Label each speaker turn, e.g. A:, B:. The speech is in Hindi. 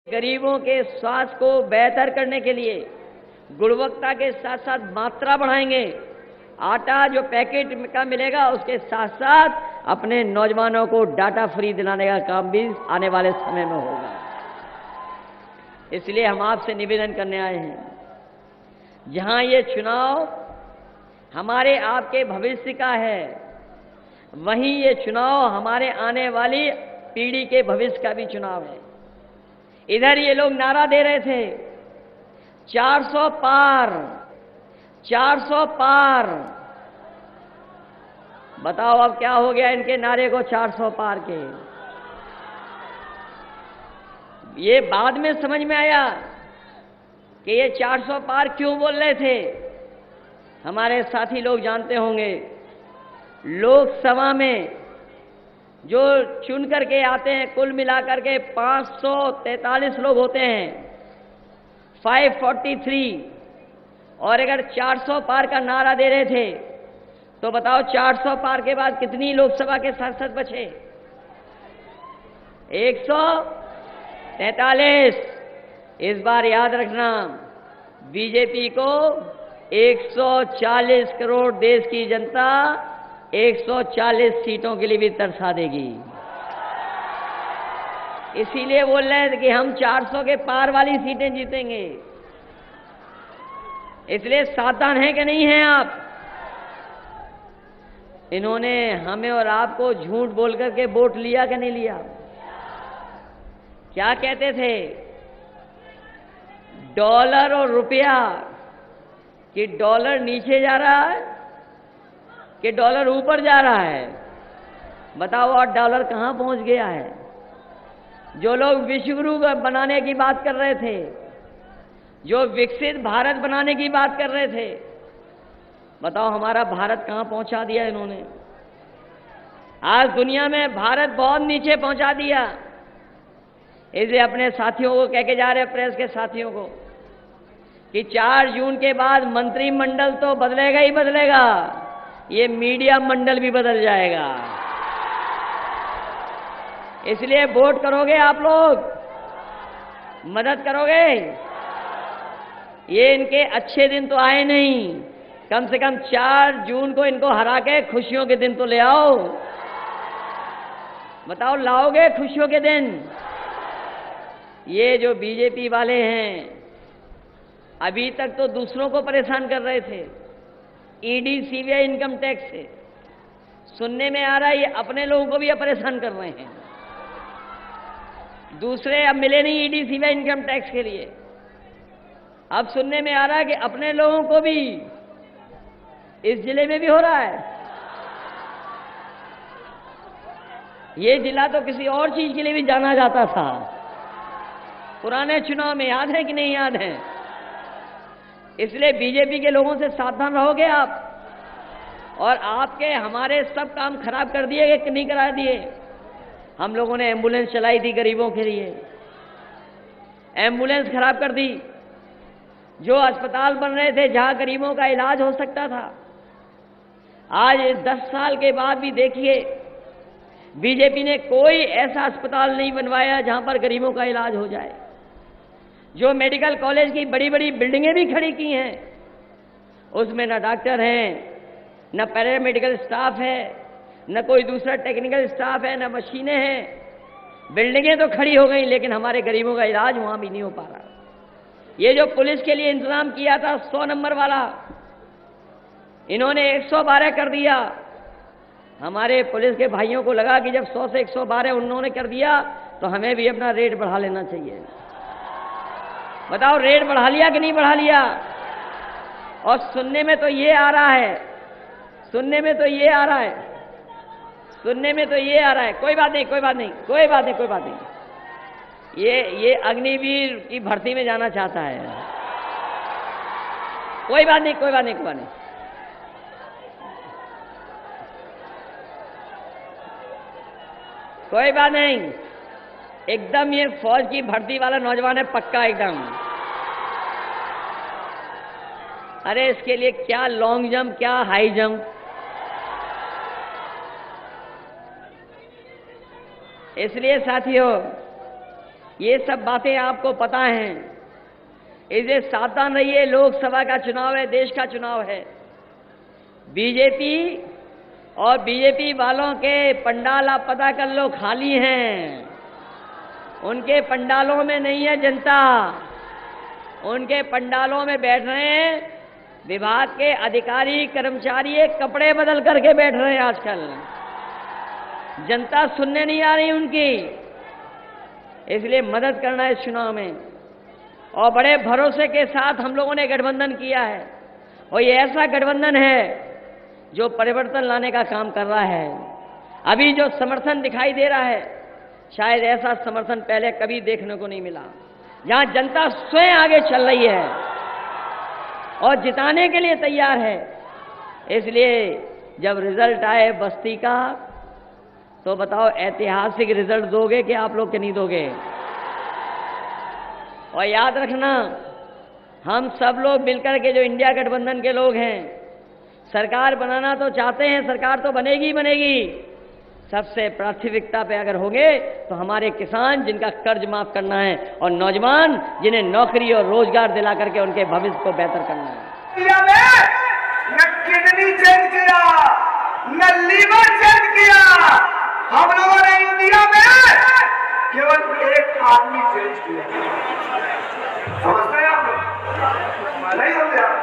A: गरीबों के स्वास्थ्य को बेहतर करने के लिए गुणवत्ता के साथ साथ मात्रा बढ़ाएंगे। आटा जो पैकेट का मिलेगा उसके साथ साथ अपने नौजवानों को डाटा फ्री दिलाने का काम भी आने वाले समय में होगा। इसलिए हम आपसे निवेदन करने आए हैं, जहां ये चुनाव हमारे आपके भविष्य का है, वहीं ये चुनाव हमारे आने वाली पीढ़ी के भविष्य का भी चुनाव है। इधर ये लोग नारा दे रहे थे 400 पार, 400 पार। बताओ अब क्या हो गया इनके नारे को 400 पार के। ये बाद में समझ में आया कि ये 400 पार क्यों बोल रहे थे। हमारे साथी लोग जानते होंगे, लोकसभा में जो चुन करके आते हैं कुल मिलाकर के 543 लोग होते हैं, 543, और अगर 400 पार का नारा दे रहे थे तो बताओ 400 पार के बाद कितनी लोकसभा के सांसद बचे? 143। इस बार याद रखना, बीजेपी को 140 करोड़ देश की जनता 140 सीटों के लिए भी तरसा देगी। इसीलिए बोल रहे हैं कि हम 400 के पार वाली सीटें जीतेंगे। इसलिए सावधान हैं कि नहीं हैं आप? इन्होंने हमें और आपको झूठ बोल करके वोट लिया कि नहीं लिया? क्या कहते थे, डॉलर और रुपया, कि डॉलर नीचे जा रहा है कि डॉलर ऊपर जा रहा है? बताओ, और डॉलर कहां पहुंच गया है? जो लोग विश्व गुरु बनाने की बात कर रहे थे, जो विकसित भारत बनाने की बात कर रहे थे, बताओ हमारा भारत कहां पहुंचा दिया इन्होंने? आज दुनिया में भारत बहुत नीचे पहुंचा दिया। इसलिए अपने साथियों को कह के जा रहे हैं, प्रेस के साथियों को, कि 4 जून के बाद मंत्रिमंडल तो बदलेगा ही बदलेगा, ये मीडिया मंडल भी बदल जाएगा। इसलिए वोट करोगे आप लोग? मदद करोगे? ये इनके अच्छे दिन तो आए नहीं, कम से कम 4 जून को इनको हरा के खुशियों के दिन तो ले आओ। बताओ, लाओगे खुशियों के दिन? ये जो बीजेपी वाले हैं, अभी तक तो दूसरों को परेशान कर रहे थे, ईडी सीबीआई इनकम टैक्स से। सुनने में आ रहा है ये अपने लोगों को भी परेशान कर रहे हैं। दूसरे अब मिले नहीं ईडी सीबीआई इनकम टैक्स के लिए। अब सुनने में आ रहा है कि अपने लोगों को भी इस जिले में भी हो रहा है। ये जिला तो किसी और चीज के लिए भी जाना जाता था पुराने चुनाव में, याद है कि नहीं याद है? इसलिए बीजेपी के लोगों से सावधान रहोगे आप। और आपके हमारे सब काम खराब कर दिए कि नहीं करा दिए? हम लोगों ने एम्बुलेंस चलाई थी गरीबों के लिए, एम्बुलेंस खराब कर दी। जो अस्पताल बन रहे थे जहां गरीबों का इलाज हो सकता था, आज 10 साल के बाद भी देखिए बीजेपी ने कोई ऐसा अस्पताल नहीं बनवाया जहां पर गरीबों का इलाज हो जाए। जो मेडिकल कॉलेज की बड़ी बड़ी बिल्डिंगें भी खड़ी की हैं, उसमें न डॉक्टर हैं, न पैरामेडिकल स्टाफ है, न कोई दूसरा टेक्निकल स्टाफ है, न मशीनें हैं। बिल्डिंगें तो खड़ी हो गई, लेकिन हमारे गरीबों का इलाज वहां भी नहीं हो पा रहा। ये जो पुलिस के लिए इंतजाम किया था 100 नंबर वाला, इन्होंने 112 कर दिया। हमारे पुलिस के भाइयों को लगा कि जब 100 से 112 उन्होंने कर दिया तो हमें भी अपना रेट बढ़ा लेना चाहिए। बताओ, रेट बढ़ा लिया कि नहीं बढ़ा लिया? और सुनने में तो ये आ रहा है, सुनने में तो ये आ रहा है, सुनने में तो ये आ रहा है, कोई बात नहीं, कोई बात नहीं, कोई बात नहीं, कोई बात नहीं, ये अग्निवीर की भर्ती में जाना चाहता है। कोई बात नहीं, कोई बात नहीं, कोई बात नहीं। कोई बात नहीं, एकदम ये फौज की भर्ती वाला नौजवान है, पक्का एकदम। अरे इसके लिए क्या लॉन्ग जंप, क्या हाई जंप। इसलिए साथियों, ये सब बातें आपको पता हैं। इसलिए सावधान रहिए, लोकसभा का चुनाव है, देश का चुनाव है। बीजेपी और बीजेपी वालों के पंडाल आप पता कर लो, खाली हैं। उनके पंडालों में नहीं है जनता, उनके पंडालों में बैठ रहे हैं विभाग के अधिकारी कर्मचारी, एक कपड़े बदल करके बैठ रहे हैं आजकल। जनता सुनने नहीं आ रही उनकी। इसलिए मदद करना है इस चुनाव में, और बड़े भरोसे के साथ हम लोगों ने गठबंधन किया है, और ये ऐसा गठबंधन है जो परिवर्तन लाने का काम कर रहा है। अभी जो समर्थन दिखाई दे रहा है, शायद ऐसा समर्थन पहले कभी देखने को नहीं मिला, जहां जनता स्वयं आगे चल रही है और जिताने के लिए तैयार है। इसलिए जब रिजल्ट आए बस्ती का, तो बताओ ऐतिहासिक रिजल्ट दोगे कि आप लोग के नहीं दोगे? और याद रखना, हम सब लोग मिलकर के जो इंडिया गठबंधन के लोग हैं, सरकार बनाना तो चाहते हैं, सरकार तो बनेगी बनेगी। सबसे प्राथमिकता पे अगर होंगे तो हमारे किसान जिनका कर्ज माफ करना है, और नौजवान जिन्हें नौकरी और रोजगार दिला करके उनके भविष्य को बेहतर करना है।
B: इंडिया में न किडनी चेंज किया, न लीवर चेंज किया, हम लोगों ने इंडिया में केवल एक आदमी चेंज किया। समझते हैं आप लोग? नहीं समझे आप?